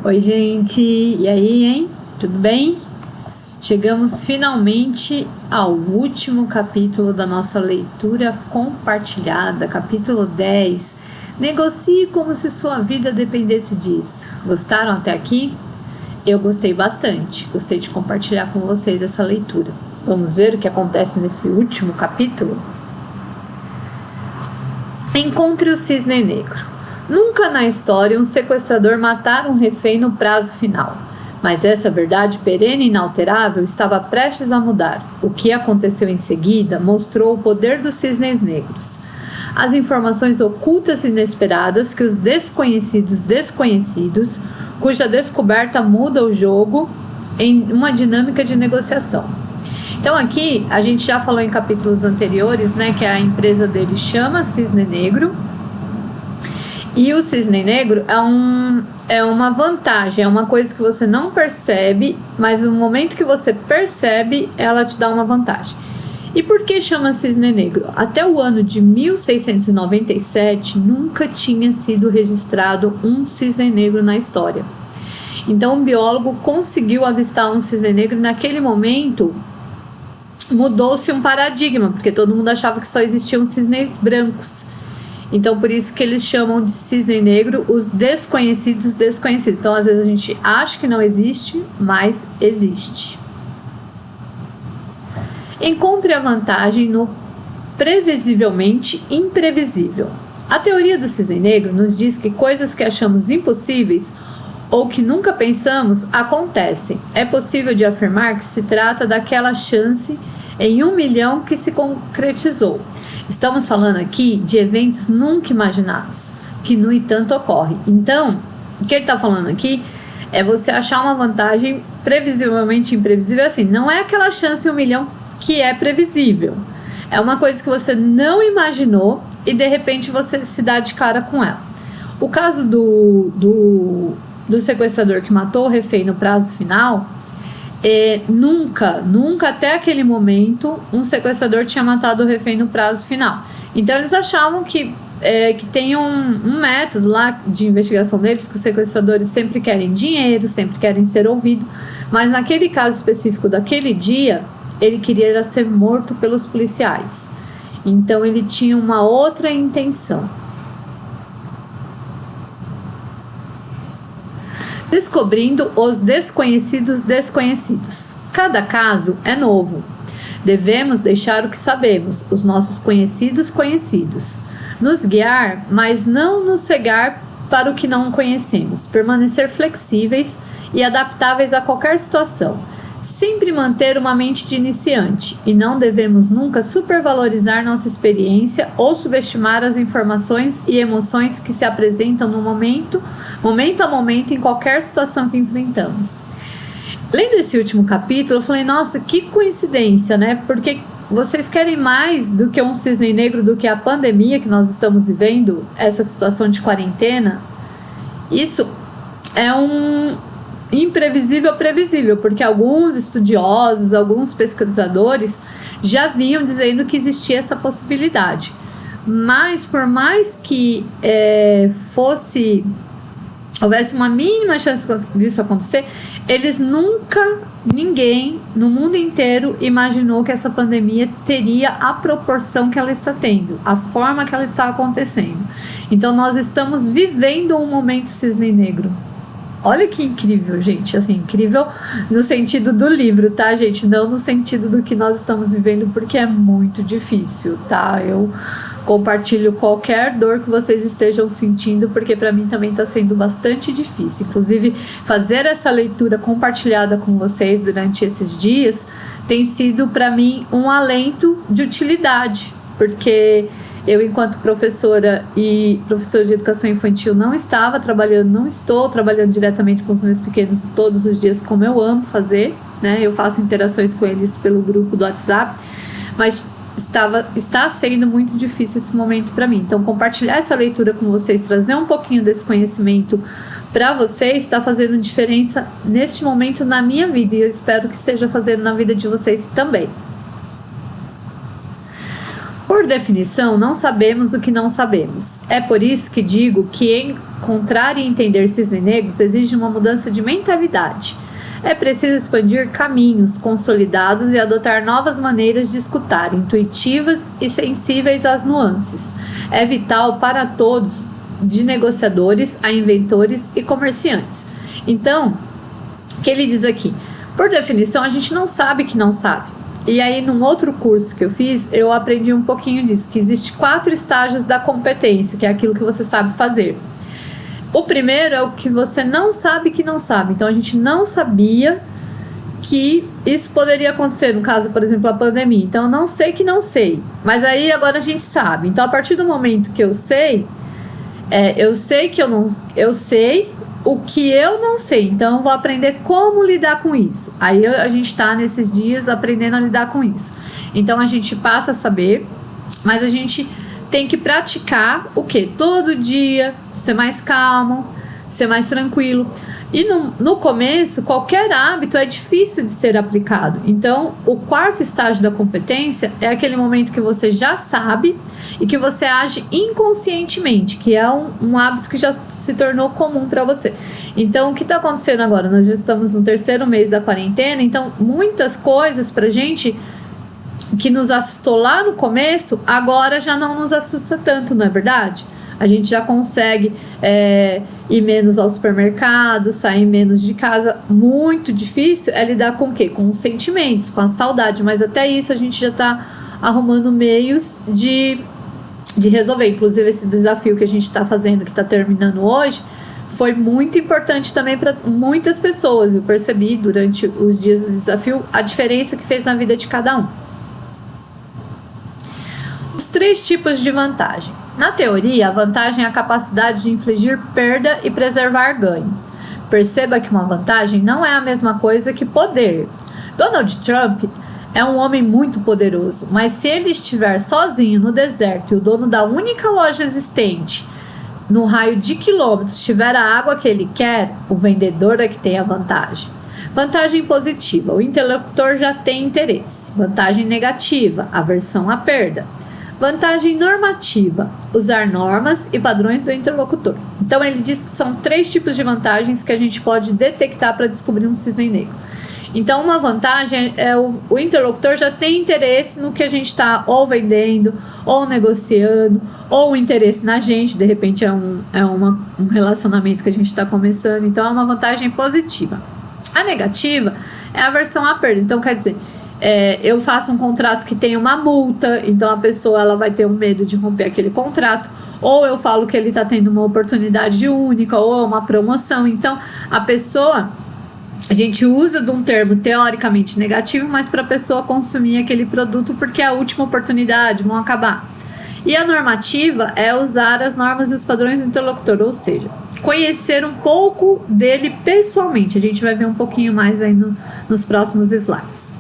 Oi, gente! E aí, hein? Tudo bem? Chegamos finalmente ao último capítulo da nossa leitura compartilhada, capítulo 10. Negocie como se sua vida dependesse disso. Gostaram até aqui? Eu gostei bastante. Gostei de compartilhar com vocês essa leitura. Vamos ver o que acontece nesse último capítulo? Encontre o cisne negro. Nunca na história um sequestrador matara um refém no prazo final. Mas essa verdade perene e inalterável estava prestes a mudar. O que aconteceu em seguida mostrou o poder dos cisnes negros. As informações ocultas e inesperadas que os desconhecidos, cuja descoberta muda o jogo em uma dinâmica de negociação. Então aqui, a gente já falou em capítulos anteriores, né, que a empresa dele chama Cisne Negro. E o cisne negro é uma vantagem, é uma coisa que você não percebe, mas no momento que você percebe, ela te dá uma vantagem. E por que chama cisne negro? Até o ano de 1697, nunca tinha sido registrado um cisne negro na história. Então, um biólogo conseguiu avistar um cisne negro e naquele momento mudou-se um paradigma, porque todo mundo achava que só existiam cisnes brancos. Então, por isso que eles chamam de cisne negro os desconhecidos desconhecidos. Então, às vezes a gente acha que não existe, mas existe. Encontre a vantagem no previsivelmente imprevisível. A teoria do cisne negro nos diz que coisas que achamos impossíveis ou que nunca pensamos acontecem. É possível de afirmar que se trata daquela chance em 1 milhão que se concretizou. Estamos falando aqui de eventos nunca imaginados, que no entanto ocorrem. Então, o que ele está falando aqui é você achar uma vantagem previsivelmente imprevisível, assim, não é aquela chance em 1 milhão que é previsível. É uma coisa que você não imaginou e de repente você se dá de cara com ela. O caso do sequestrador que matou o refém no prazo final, nunca até aquele momento um sequestrador tinha matado o refém no prazo final. Então eles achavam que tem um método lá de investigação deles, que os sequestradores sempre querem dinheiro, sempre querem ser ouvidos, mas naquele caso específico daquele dia, ele queria ser morto pelos policiais. Então ele tinha uma outra intenção. Descobrindo os desconhecidos desconhecidos. Cada caso é novo. Devemos deixar o que sabemos, os nossos conhecidos conhecidos. Nos guiar, mas não nos cegar para o que não conhecemos. Permanecer flexíveis e adaptáveis a qualquer situação. Sempre manter uma mente de iniciante. E não devemos nunca supervalorizar nossa experiência ou subestimar as informações e emoções que se apresentam no momento a momento, em qualquer situação que enfrentamos. Lendo esse último capítulo, eu falei, nossa, que coincidência, né? Porque vocês querem mais do que um cisne negro, do que a pandemia que nós estamos vivendo, essa situação de quarentena? Isso é um imprevisível previsível, porque alguns estudiosos, alguns pesquisadores já vinham dizendo que existia essa possibilidade. Mas por mais que houvesse uma mínima chance disso acontecer, ninguém no mundo inteiro imaginou que essa pandemia teria a proporção que ela está tendo, a forma que ela está acontecendo. Então nós estamos vivendo um momento cisne negro. Olha que incrível, gente, assim, incrível no sentido do livro, tá, gente? Não no sentido do que nós estamos vivendo, porque é muito difícil, tá? Eu compartilho qualquer dor que vocês estejam sentindo, porque para mim também está sendo bastante difícil. Inclusive, fazer essa leitura compartilhada com vocês durante esses dias tem sido para mim um alento de utilidade, porque eu, enquanto professora e professora de educação infantil, não estou trabalhando diretamente com os meus pequenos todos os dias, como eu amo fazer, né? Eu faço interações com eles pelo grupo do WhatsApp, mas está sendo muito difícil esse momento para mim. Então, compartilhar essa leitura com vocês, trazer um pouquinho desse conhecimento para vocês, está fazendo diferença neste momento na minha vida, e eu espero que esteja fazendo na vida de vocês também. Por definição, não sabemos o que não sabemos. É por isso que digo que encontrar e entender cisnes negros exige uma mudança de mentalidade. É preciso expandir caminhos consolidados e adotar novas maneiras de escutar, intuitivas e sensíveis às nuances. É vital para todos, de negociadores a inventores e comerciantes. Então, o que ele diz aqui? Por definição, a gente não sabe que não sabe. E aí, num outro curso que eu fiz, eu aprendi um pouquinho disso, que existe 4 estágios da competência, que é aquilo que você sabe fazer. O primeiro é o que você não sabe que não sabe. Então, a gente não sabia que isso poderia acontecer, no caso, por exemplo, a pandemia. Então, eu não sei que não sei. Mas aí, agora a gente sabe. Então, a partir do momento que eu sei que eu sei o que eu não sei. Então, eu vou aprender como lidar com isso. Aí, a gente está nesses dias aprendendo a lidar com isso. Então, a gente passa a saber, mas a gente tem que praticar o quê? Todo dia, ser mais calmo, ser mais tranquilo. E no começo, qualquer hábito é difícil de ser aplicado. Então, o 4º estágio da competência é aquele momento que você já sabe e que você age inconscientemente, que é um hábito que já se tornou comum para você. Então, o que está acontecendo agora? Nós já estamos no 3º mês da quarentena, então muitas coisas pra gente que nos assustou lá no começo, agora já não nos assusta tanto, não é verdade? A gente já consegue ir menos ao supermercado, sair menos de casa. Muito difícil é lidar com o quê? Com os sentimentos, com a saudade. Mas até isso a gente já está arrumando meios de resolver. Inclusive esse desafio que a gente está fazendo, que está terminando hoje, foi muito importante também para muitas pessoas. Eu percebi durante os dias do desafio a diferença que fez na vida de cada um. Os 3 tipos de vantagem. Na teoria, a vantagem é a capacidade de infligir perda e preservar ganho. Perceba que uma vantagem não é a mesma coisa que poder. Donald Trump é um homem muito poderoso, mas se ele estiver sozinho no deserto e o dono da única loja existente no raio de quilômetros tiver a água que ele quer, o vendedor é que tem a vantagem. Vantagem positiva, o interlocutor já tem interesse. Vantagem negativa, aversão à perda. Vantagem normativa, usar normas e padrões do interlocutor. Então ele diz que são 3 tipos de vantagens que a gente pode detectar para descobrir um cisne negro. Então uma vantagem é o interlocutor já tem interesse no que a gente está ou vendendo, ou negociando, ou um interesse na gente, de repente é um relacionamento que a gente está começando, então é uma vantagem positiva. A negativa é a aversão à perda, então quer dizer, eu faço um contrato que tem uma multa, então a pessoa ela vai ter um medo de romper aquele contrato, ou eu falo que ele está tendo uma oportunidade única, ou uma promoção, então a gente usa de um termo teoricamente negativo, mas para a pessoa consumir aquele produto porque é a última oportunidade, vão acabar. E a normativa é usar as normas e os padrões do interlocutor, ou seja, conhecer um pouco dele pessoalmente. A gente vai ver um pouquinho mais aí nos próximos slides.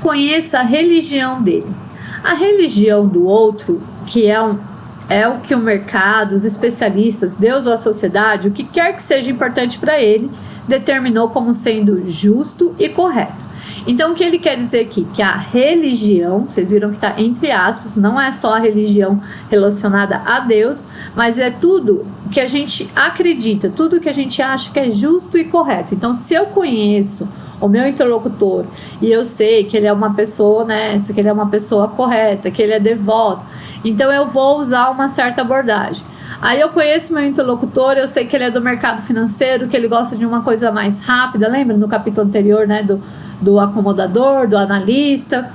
Conheça a religião dele. A religião do outro, que é o que o mercado, os especialistas, Deus ou a sociedade, o que quer que seja importante para ele, determinou como sendo justo e correto. Então, o que ele quer dizer aqui? Que a religião, vocês viram que está entre aspas, não é só a religião relacionada a Deus, mas é tudo que a gente acredita, tudo que a gente acha que é justo e correto. Então, se eu conheço o meu interlocutor e eu sei que ele é uma pessoa honesta, que ele é uma pessoa correta, que ele é devoto, então eu vou usar uma certa abordagem. Aí eu conheço meu interlocutor, eu sei que ele é do mercado financeiro, que ele gosta de uma coisa mais rápida. Lembra no capítulo anterior, né, do acomodador, do analista,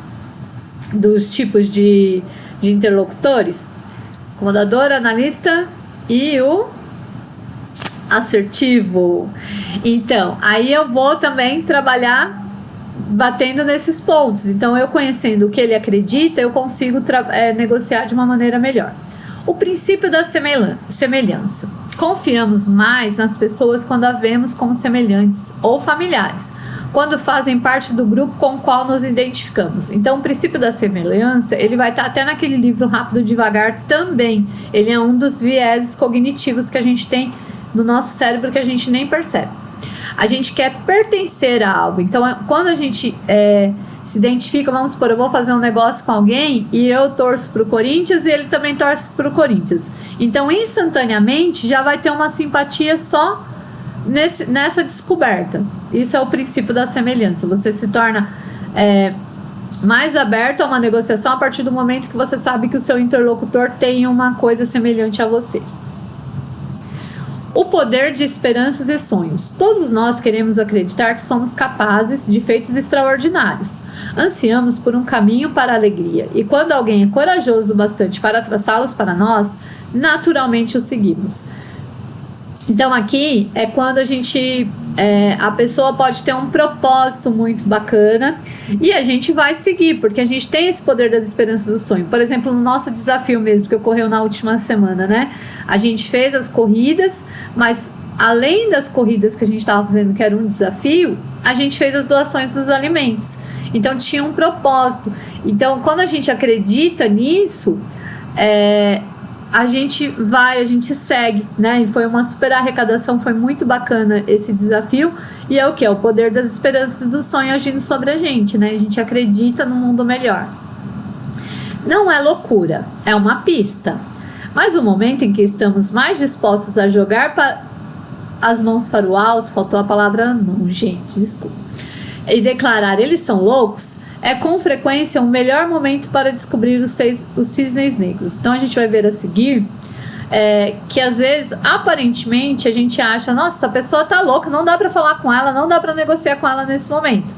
dos tipos de interlocutores? Acomodador, analista e o assertivo. Então, aí eu vou também trabalhar batendo nesses pontos. Então, eu conhecendo o que ele acredita, eu consigo negociar de uma maneira melhor. O princípio da semelhança. Confiamos mais nas pessoas quando a vemos como semelhantes ou familiares, quando fazem parte do grupo com o qual nos identificamos. Então, o princípio da semelhança, ele vai estar até naquele livro Rápido e Devagar também. Ele é um dos vieses cognitivos que a gente tem no nosso cérebro que a gente nem percebe. A gente quer pertencer a algo. Então, quando a gente se identifica, vamos supor, eu vou fazer um negócio com alguém e eu torço pro Corinthians e ele também torce pro Corinthians. Então, instantaneamente, já vai ter uma simpatia só nessa descoberta. Isso é o princípio da semelhança. Você se torna mais aberto a uma negociação a partir do momento que você sabe que o seu interlocutor tem uma coisa semelhante a você. O poder de esperanças e sonhos. Todos nós queremos acreditar que somos capazes de feitos extraordinários. Ansiamos por um caminho para a alegria, e quando alguém é corajoso o bastante para traçá-los para nós, naturalmente o seguimos. Então aqui é quando a pessoa pode ter um propósito muito bacana e a gente vai seguir, porque a gente tem esse poder das esperanças do sonho. Por exemplo, no nosso desafio mesmo, que ocorreu na última semana, né? A gente fez as corridas, mas além das corridas que a gente estava fazendo, que era um desafio, a gente fez as doações dos alimentos. Então tinha um propósito. Então quando a gente acredita nisso, a gente segue, né? E foi uma super arrecadação, foi muito bacana esse desafio. E é o que? É o poder das esperanças do sonho agindo sobre a gente, né? A gente acredita no mundo melhor. Não é loucura, é uma pista. Mas o momento em que estamos mais dispostos a jogar as mãos para o alto, faltou a palavra não, gente, desculpa, e declarar eles são loucos, é com frequência o melhor momento para descobrir os cisnes negros. Então a gente vai ver a seguir que às vezes, aparentemente, a gente acha, nossa, essa pessoa tá louca, não dá para falar com ela, não dá para negociar com ela nesse momento.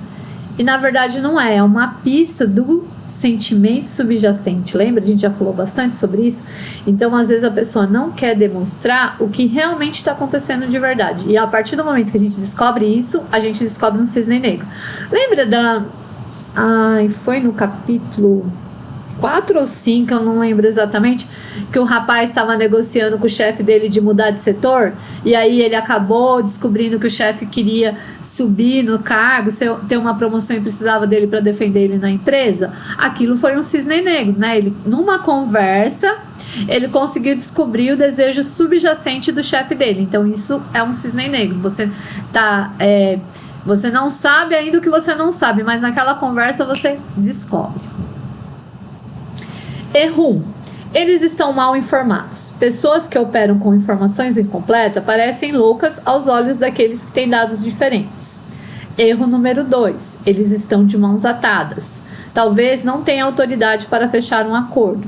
E na verdade não é uma pista do sentimento subjacente. Lembra? A gente já falou bastante sobre isso. Então às vezes a pessoa não quer demonstrar o que realmente está acontecendo de verdade. E a partir do momento que a gente descobre isso, a gente descobre um cisne negro. Lembra foi no capítulo 4 ou 5, eu não lembro exatamente, que o rapaz estava negociando com o chefe dele de mudar de setor, e aí ele acabou descobrindo que o chefe queria subir no cargo, ter uma promoção e precisava dele para defender ele na empresa. Aquilo foi um cisne negro, né? Ele, numa conversa, ele conseguiu descobrir o desejo subjacente do chefe dele. Então isso é um cisne negro. Você não sabe ainda o que você não sabe, mas naquela conversa você descobre. Erro 1. Eles estão mal informados. Pessoas que operam com informações incompletas parecem loucas aos olhos daqueles que têm dados diferentes. Erro número 2. Eles estão de mãos atadas. Talvez não tenham autoridade para fechar um acordo.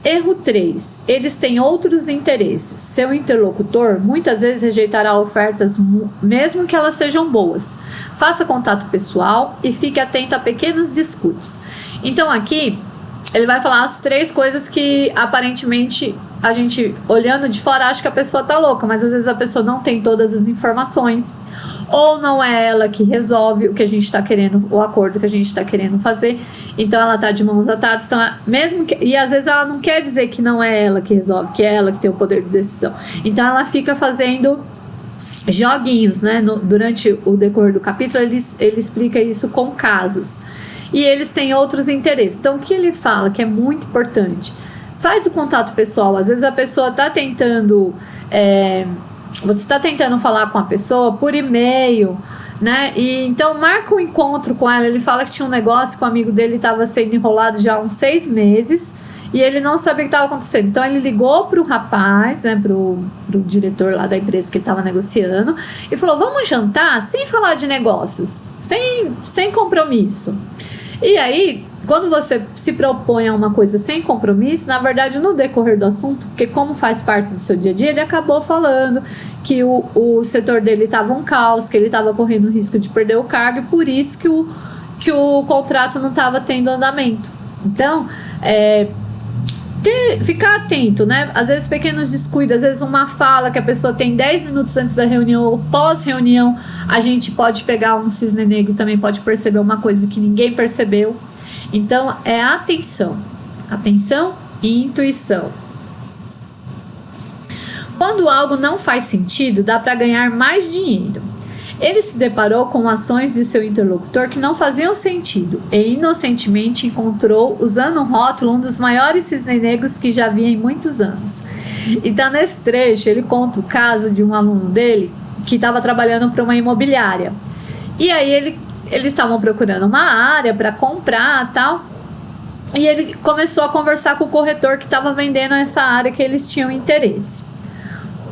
Erro 3. Eles têm outros interesses. Seu interlocutor muitas vezes rejeitará ofertas mesmo que elas sejam boas. Faça contato pessoal e fique atento a pequenos descuidos. Então aqui ele vai falar as 3 coisas que aparentemente a gente, olhando de fora, acha que a pessoa tá louca, mas às vezes a pessoa não tem todas as informações, ou não é ela que resolve o que a gente está querendo, o acordo que a gente está querendo fazer, então ela tá de mãos atadas, então, e às vezes ela não quer dizer que não é ela que resolve, que é ela que tem o poder de decisão, então ela fica fazendo joguinhos, né? Durante o decorrer do capítulo ele explica isso com casos. E eles têm outros interesses. Então, o que ele fala, que é muito importante, faz o contato pessoal. Às vezes a pessoa está tentando... você está tentando falar com a pessoa por e-mail, né? E então, marca um encontro com ela. Ele fala que tinha um negócio que o amigo dele estava sendo enrolado já há uns 6 meses e ele não sabia o que estava acontecendo. Então, ele ligou para o rapaz, né? Para o diretor lá da empresa que ele estava negociando e falou, vamos jantar sem falar de negócios, sem compromisso. E aí, quando você se propõe a uma coisa sem compromisso, na verdade, no decorrer do assunto, porque como faz parte do seu dia a dia, ele acabou falando que o setor dele estava um caos, que ele estava correndo o risco de perder o cargo, e por isso que o contrato não estava tendo andamento. Então, ficar atento, né? Às vezes pequenos descuidos, às vezes uma fala que a pessoa tem 10 minutos antes da reunião ou pós-reunião, a gente pode pegar um cisne negro, também pode perceber uma coisa que ninguém percebeu. Então é atenção e intuição. Quando algo não faz sentido, dá para ganhar mais dinheiro. Ele se deparou com ações de seu interlocutor que não faziam sentido e inocentemente encontrou, usando um rótulo, um dos maiores cisnes negros que já havia em muitos anos. Então, nesse trecho, ele conta o caso de um aluno dele que estava trabalhando para uma imobiliária. E aí ele eles estavam procurando uma área para comprar, tal. E ele começou a conversar com o corretor que estava vendendo essa área que eles tinham interesse.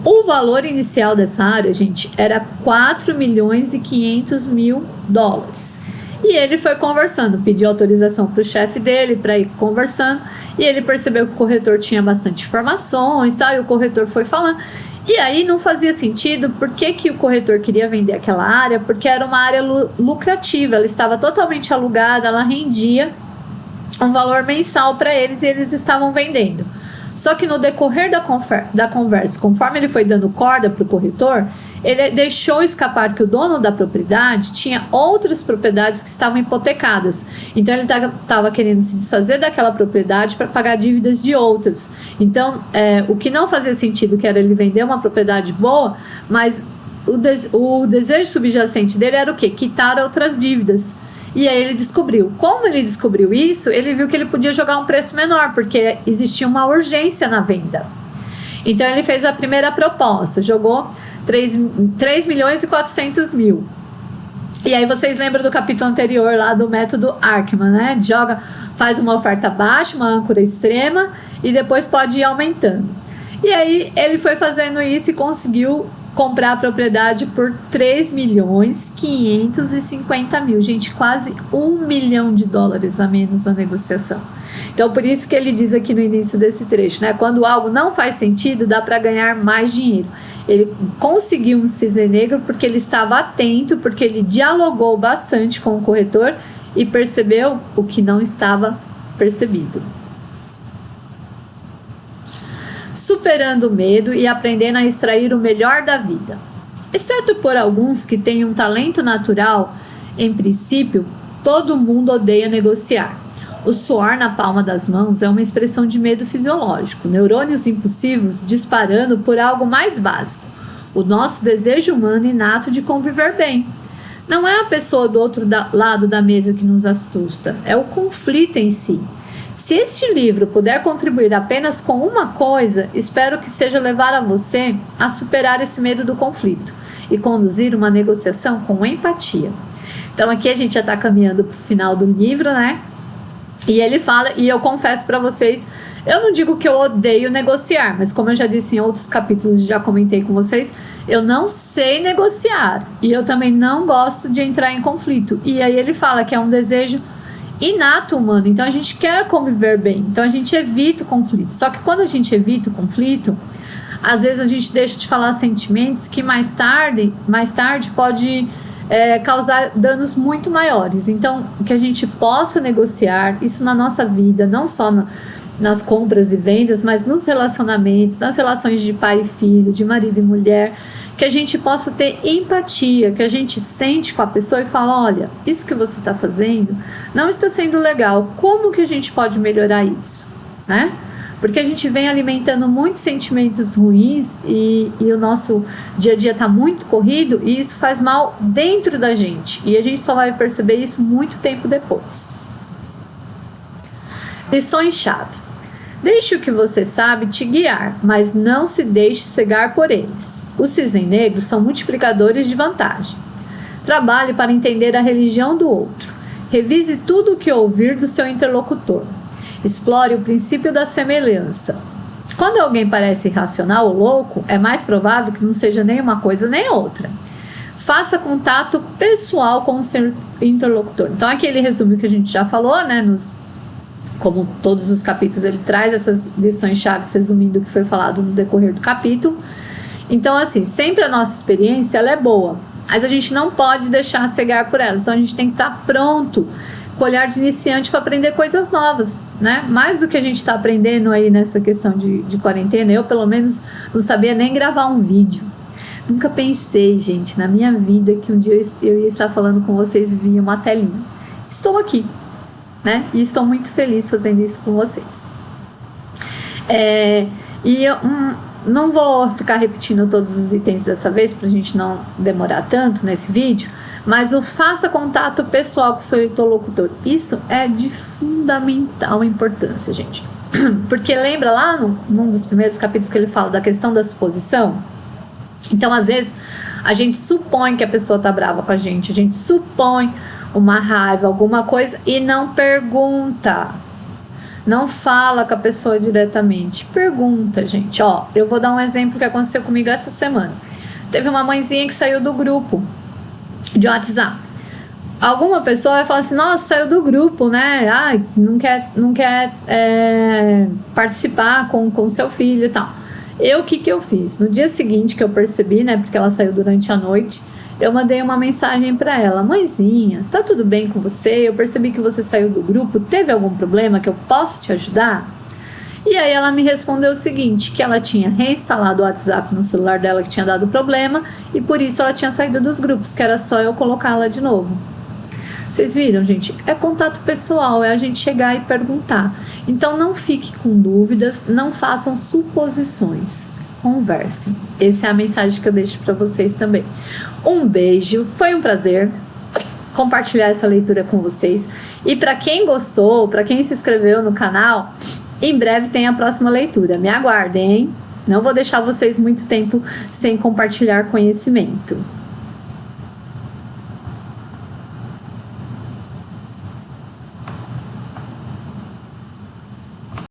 O valor inicial dessa área, gente, era 4 milhões e 500 mil dólares. E ele foi conversando, pediu autorização para o chefe dele para ir conversando. E ele percebeu que o corretor tinha bastante informações, tal, e o corretor foi falando. E aí não fazia sentido. Por que o corretor queria vender aquela área? Porque era uma área lucrativa, ela estava totalmente alugada, ela rendia um valor mensal para eles e eles estavam vendendo. Só que no decorrer da conversa, conforme ele foi dando corda para o corretor, ele deixou escapar que o dono da propriedade tinha outras propriedades que estavam hipotecadas. Então ele estava querendo se desfazer daquela propriedade para pagar dívidas de outras. Então o que não fazia sentido, que era ele vender uma propriedade boa, mas o desejo subjacente dele era o quê? Quitar outras dívidas. E aí ele descobriu. Como ele descobriu isso, ele viu que ele podia jogar um preço menor, porque existia uma urgência na venda. Então ele fez a primeira proposta, jogou 3 milhões e 400 mil. E aí vocês lembram do capítulo anterior lá do método Arkman, né? Faz uma oferta baixa, uma âncora extrema, e depois pode ir aumentando. E aí ele foi fazendo isso e conseguiu comprar a propriedade por 3 milhões 550 mil. Gente, quase 1 milhão de dólares a menos na negociação. Então, por isso que ele diz aqui no início desse trecho, né? Quando algo não faz sentido, dá para ganhar mais dinheiro. Ele conseguiu um cisne negro porque ele estava atento, porque ele dialogou bastante com o corretor e percebeu o que não estava percebido. Superando o medo e aprendendo a extrair o melhor da vida. Exceto por alguns que têm um talento natural, em princípio, todo mundo odeia negociar. O suor na palma das mãos é uma expressão de medo fisiológico, neurônios impulsivos disparando por algo mais básico, o nosso desejo humano inato de conviver bem. Não é a pessoa do outro lado da mesa que nos assusta, é o conflito em si. Se este livro puder contribuir apenas com uma coisa, espero que seja levar a você a superar esse medo do conflito e conduzir uma negociação com empatia. Então aqui a gente já está caminhando para o final do livro, né? E ele fala, e eu confesso para vocês, eu não digo que eu odeio negociar, mas como eu já disse em outros capítulos e já comentei com vocês, eu não sei negociar e eu também não gosto de entrar em conflito. E aí ele fala que é um desejo inato humano, então a gente quer conviver bem, então a gente evita o conflito. Só que quando a gente evita o conflito, às vezes a gente deixa de falar sentimentos que mais tarde pode causar danos muito maiores. Então, que a gente possa negociar isso na nossa vida, não só nas compras e vendas, mas nos relacionamentos, nas relações de pai e filho, de marido e mulher, que a gente possa ter empatia, que a gente sente com a pessoa e fala, olha, isso que você está fazendo não está sendo legal, como que a gente pode melhorar isso, né? Porque a gente vem alimentando muitos sentimentos ruins e o nosso dia a dia está muito corrido e isso faz mal dentro da gente. E a gente só vai perceber isso muito tempo depois. Lições-chave. Deixe o que você sabe te guiar, mas não se deixe cegar por eles. Os cisnes negros são multiplicadores de vantagem. Trabalhe para entender a religião do outro. Revise tudo o que ouvir do seu interlocutor. Explore o princípio da semelhança. Quando alguém parece irracional ou louco, é mais provável que não seja nem uma coisa nem outra. Faça contato pessoal com o seu interlocutor. Então aqui ele resume o que a gente já falou, né? Como todos os capítulos, ele traz essas lições-chave resumindo o que foi falado no decorrer do capítulo. Então, assim, sempre a nossa experiência ela é boa, mas a gente não pode deixar cegar por elas. Então a gente tem que estar pronto, com olhar de iniciante para aprender coisas novas, né? Mais do que a gente está aprendendo aí nessa questão de quarentena, eu pelo menos não sabia nem gravar um vídeo. Nunca pensei, gente, na minha vida que um dia eu ia estar falando com vocês via uma telinha. Estou aqui, né? E estou muito feliz fazendo isso com vocês. E eu não vou ficar repetindo todos os itens dessa vez para a gente não demorar tanto nesse vídeo, mas o faça contato pessoal com o seu interlocutor. Isso é de fundamental importância, gente. Porque lembra lá num dos primeiros capítulos que ele fala da questão da suposição? Então, às vezes, a gente supõe que a pessoa tá brava com a gente supõe uma raiva, alguma coisa, e não pergunta. Não fala com a pessoa diretamente. Pergunta, gente. Ó, eu vou dar um exemplo que aconteceu comigo essa semana. Teve uma mãezinha que saiu do grupo de WhatsApp. Alguma pessoa vai falar assim, nossa, saiu do grupo, né? Ai, não quer participar com seu filho e tal. O que eu fiz? No dia seguinte que eu percebi, né? Porque ela saiu durante a noite, eu mandei uma mensagem para ela: mãezinha, tá tudo bem com você? Eu percebi que você saiu do grupo, teve algum problema que eu posso te ajudar? E aí ela me respondeu o seguinte, que ela tinha reinstalado o WhatsApp no celular dela, que tinha dado problema, e por isso ela tinha saído dos grupos, que era só eu colocá-la de novo. Vocês viram, gente? É contato pessoal, é a gente chegar e perguntar. Então não fique com dúvidas, não façam suposições. Conversem. Essa é a mensagem que eu deixo para vocês também. Um beijo, foi um prazer compartilhar essa leitura com vocês. E para quem gostou, para quem se inscreveu no canal, em breve tem a próxima leitura. Me aguardem, hein? Não vou deixar vocês muito tempo sem compartilhar conhecimento.